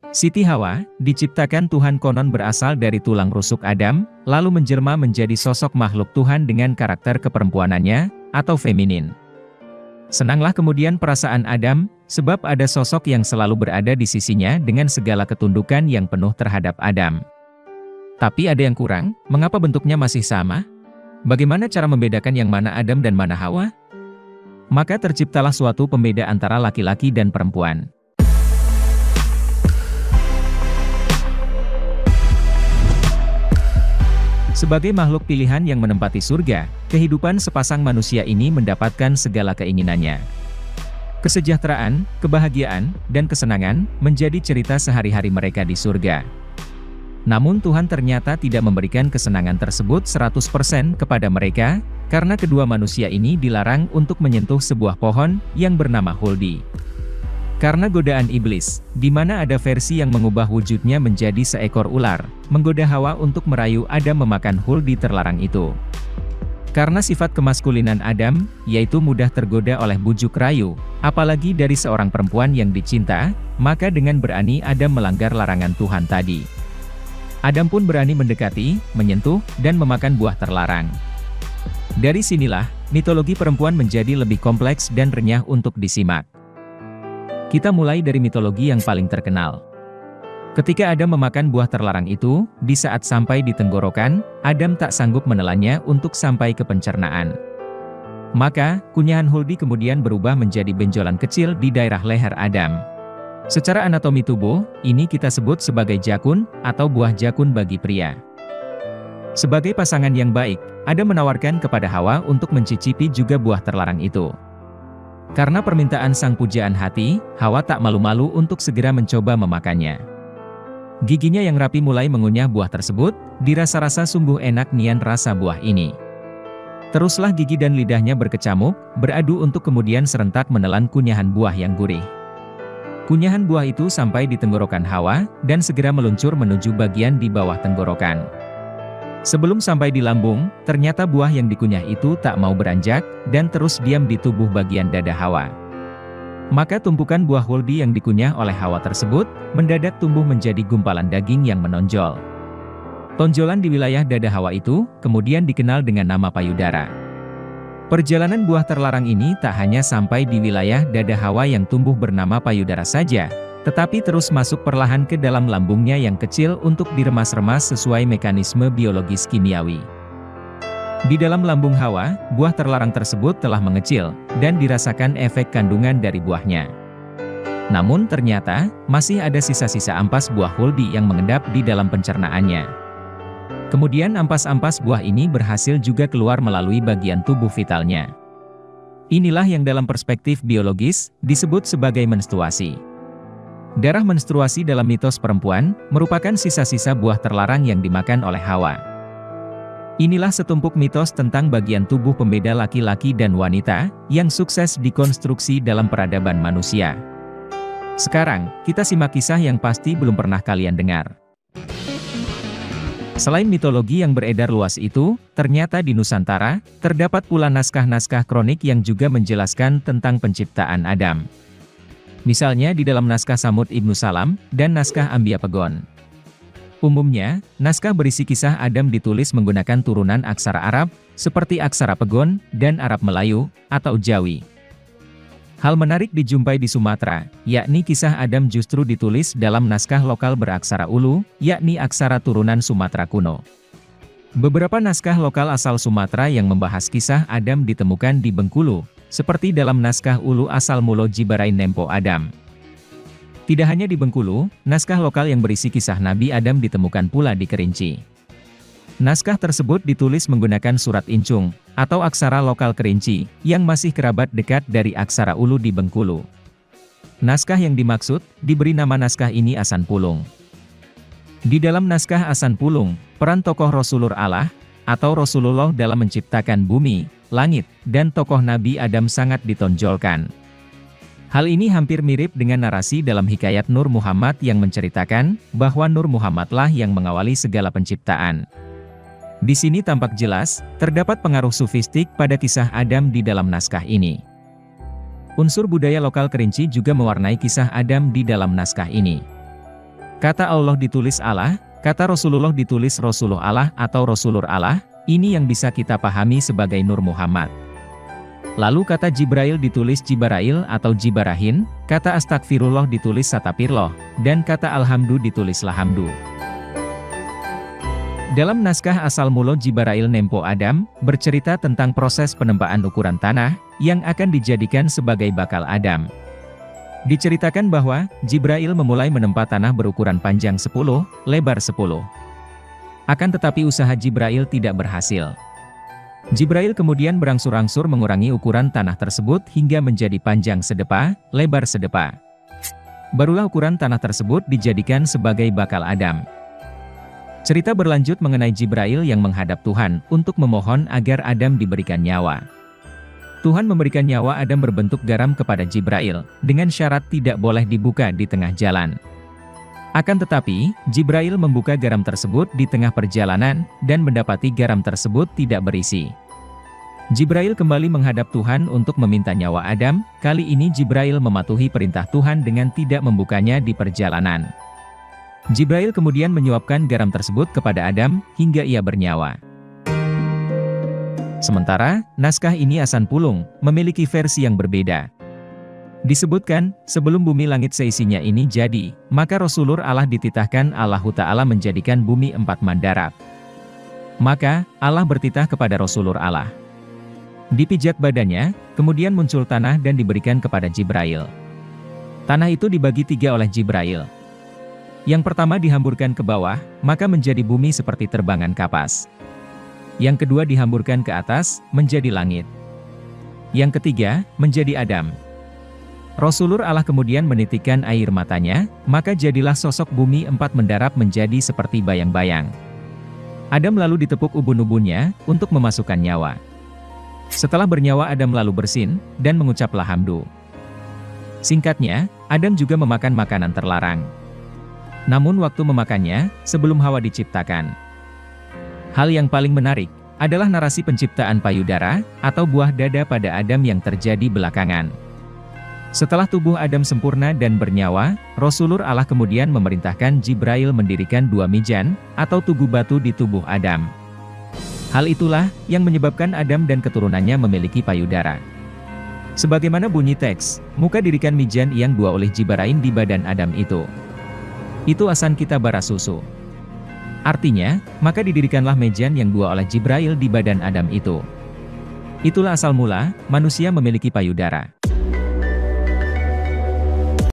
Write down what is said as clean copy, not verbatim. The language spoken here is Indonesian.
Siti Hawa, diciptakan Tuhan konon berasal dari tulang rusuk Adam, lalu menjelma menjadi sosok makhluk Tuhan dengan karakter keperempuanannya, atau feminin. Senanglah kemudian perasaan Adam, sebab ada sosok yang selalu berada di sisinya dengan segala ketundukan yang penuh terhadap Adam. Tapi ada yang kurang, mengapa bentuknya masih sama? Bagaimana cara membedakan yang mana Adam dan mana Hawa? Maka terciptalah suatu pembeda antara laki-laki dan perempuan. Sebagai makhluk pilihan yang menempati surga, kehidupan sepasang manusia ini mendapatkan segala keinginannya. Kesejahteraan, kebahagiaan, dan kesenangan menjadi cerita sehari-hari mereka di surga. Namun Tuhan ternyata tidak memberikan kesenangan tersebut 100% kepada mereka, karena kedua manusia ini dilarang untuk menyentuh sebuah pohon yang bernama Huldi. Karena godaan iblis, di mana ada versi yang mengubah wujudnya menjadi seekor ular, menggoda Hawa untuk merayu Adam memakan huldi terlarang itu. Karena sifat kemaskulinan Adam, yaitu mudah tergoda oleh bujuk rayu, apalagi dari seorang perempuan yang dicinta, maka dengan berani Adam melanggar larangan Tuhan tadi. Adam pun berani mendekati, menyentuh, dan memakan buah terlarang. Dari sinilah, mitologi perempuan menjadi lebih kompleks dan renyah untuk disimak. Kita mulai dari mitologi yang paling terkenal. Ketika Adam memakan buah terlarang itu, di saat sampai di tenggorokan, Adam tak sanggup menelannya untuk sampai ke pencernaan. Maka, kunyahan Huldi kemudian berubah menjadi benjolan kecil di daerah leher Adam. Secara anatomi tubuh, ini kita sebut sebagai jakun, atau buah jakun bagi pria. Sebagai pasangan yang baik, Adam menawarkan kepada Hawa untuk mencicipi juga buah terlarang itu. Karena permintaan sang pujaan hati, Hawa tak malu-malu untuk segera mencoba memakannya. Giginya yang rapi mulai mengunyah buah tersebut, dirasa-rasa sungguh enak nian rasa buah ini. Teruslah gigi dan lidahnya berkecamuk, beradu untuk kemudian serentak menelan kunyahan buah yang gurih. Kunyahan buah itu sampai di tenggorokan Hawa, dan segera meluncur menuju bagian di bawah tenggorokan. Sebelum sampai di lambung, ternyata buah yang dikunyah itu tak mau beranjak, dan terus diam di tubuh bagian dada Hawa. Maka tumpukan buah huldi yang dikunyah oleh Hawa tersebut, mendadak tumbuh menjadi gumpalan daging yang menonjol. Tonjolan di wilayah dada Hawa itu, kemudian dikenal dengan nama payudara. Perjalanan buah terlarang ini tak hanya sampai di wilayah dada Hawa yang tumbuh bernama payudara saja, tetapi terus masuk perlahan ke dalam lambungnya yang kecil untuk diremas-remas sesuai mekanisme biologis kimiawi. Di dalam lambung Hawa, buah terlarang tersebut telah mengecil, dan dirasakan efek kandungan dari buahnya. Namun ternyata, masih ada sisa-sisa ampas buah huldi yang mengendap di dalam pencernaannya. Kemudian ampas-ampas buah ini berhasil juga keluar melalui bagian tubuh vitalnya. Inilah yang dalam perspektif biologis, disebut sebagai menstruasi. Darah menstruasi dalam mitos perempuan, merupakan sisa-sisa buah terlarang yang dimakan oleh Hawa. Inilah setumpuk mitos tentang bagian tubuh pembeda laki-laki dan wanita, yang sukses dikonstruksi dalam peradaban manusia. Sekarang, kita simak kisah yang pasti belum pernah kalian dengar. Selain mitologi yang beredar luas itu, ternyata di Nusantara, terdapat pula naskah-naskah kronik yang juga menjelaskan tentang penciptaan Adam. Misalnya di dalam naskah Samud Ibnu Salam, dan naskah Ambia Pegon. Umumnya, naskah berisi kisah Adam ditulis menggunakan turunan aksara Arab, seperti aksara Pegon, dan Arab Melayu, atau Jawi. Hal menarik dijumpai di Sumatera, yakni kisah Adam justru ditulis dalam naskah lokal beraksara Ulu, yakni aksara turunan Sumatera kuno. Beberapa naskah lokal asal Sumatera yang membahas kisah Adam ditemukan di Bengkulu, seperti dalam naskah Ulu asal Mulo Jibarai Nempo Adam. Tidak hanya di Bengkulu, naskah lokal yang berisi kisah Nabi Adam ditemukan pula di Kerinci. Naskah tersebut ditulis menggunakan surat incung, atau aksara lokal Kerinci, yang masih kerabat dekat dari aksara Ulu di Bengkulu. Naskah yang dimaksud, diberi nama naskah ini Asan Pulung. Di dalam naskah Asan Pulung, peran tokoh Rasulur Allah, atau Rasulullah dalam menciptakan bumi, langit, dan tokoh Nabi Adam sangat ditonjolkan. Hal ini hampir mirip dengan narasi dalam hikayat Nur Muhammad yang menceritakan bahwa Nur Muhammadlah yang mengawali segala penciptaan. Di sini tampak jelas, terdapat pengaruh sufistik pada kisah Adam di dalam naskah ini. Unsur budaya lokal Kerinci juga mewarnai kisah Adam di dalam naskah ini. Kata Allah ditulis Allah, kata Rasulullah ditulis Rasulullah Allah atau Rasulur Allah, ini yang bisa kita pahami sebagai Nur Muhammad. Lalu kata Jibrail ditulis Jibarail atau Jibarahin, kata Astagfirullah ditulis Satapirloh, dan kata Alhamdu ditulis Lahamdu. Dalam naskah asal mula Jibarail Nempo Adam, bercerita tentang proses penempaan ukuran tanah, yang akan dijadikan sebagai bakal Adam. Diceritakan bahwa, Jibrail memulai menempa tanah berukuran panjang 10, lebar 10. Akan tetapi usaha Jibrail tidak berhasil. Jibrail kemudian berangsur-angsur mengurangi ukuran tanah tersebut hingga menjadi panjang sedepa, lebar sedepa. Barulah ukuran tanah tersebut dijadikan sebagai bakal Adam. Cerita berlanjut mengenai Jibrail yang menghadap Tuhan untuk memohon agar Adam diberikan nyawa. Tuhan memberikan nyawa Adam berbentuk garam kepada Jibrail, dengan syarat tidak boleh dibuka di tengah jalan. Akan tetapi, Jibrail membuka garam tersebut di tengah perjalanan, dan mendapati garam tersebut tidak berisi. Jibrail kembali menghadap Tuhan untuk meminta nyawa Adam, kali ini Jibrail mematuhi perintah Tuhan dengan tidak membukanya di perjalanan. Jibrail kemudian menyuapkan garam tersebut kepada Adam, hingga ia bernyawa. Sementara, naskah ini Asan Pulung, memiliki versi yang berbeda. Disebutkan, sebelum bumi langit seisinya ini jadi, maka Rasulur Allah dititahkan Allah Ta'ala menjadikan bumi 4 mandarab. Maka, Allah bertitah kepada Rasulur Allah. Dipijak badannya, kemudian muncul tanah dan diberikan kepada Jibrail. Tanah itu dibagi 3 oleh Jibrail. Yang pertama dihamburkan ke bawah, maka menjadi bumi seperti terbangan kapas. Yang kedua dihamburkan ke atas, menjadi langit. Yang ketiga, menjadi Adam. Rasulur Allah kemudian menitikkan air matanya, maka jadilah sosok bumi 4 mendarab menjadi seperti bayang-bayang. Adam lalu ditepuk ubun-ubunnya, untuk memasukkan nyawa. Setelah bernyawa Adam lalu bersin, dan mengucaplah hamdu. Singkatnya, Adam juga memakan makanan terlarang. Namun waktu memakannya, sebelum Hawa diciptakan. Hal yang paling menarik, adalah narasi penciptaan payudara, atau buah dada pada Adam yang terjadi belakangan. Setelah tubuh Adam sempurna dan bernyawa, Rasulur Allah kemudian memerintahkan Jibrail mendirikan 2 mijan, atau tugu batu di tubuh Adam. Hal itulah, yang menyebabkan Adam dan keturunannya memiliki payudara. Sebagaimana bunyi teks, muka dirikan mijan yang 2 oleh Jibarain di badan Adam itu. Itu asan kita bara susu. Artinya, maka didirikanlah mejan yang 2 oleh Jibrail di badan Adam itu. Itulah asal mula, manusia memiliki payudara.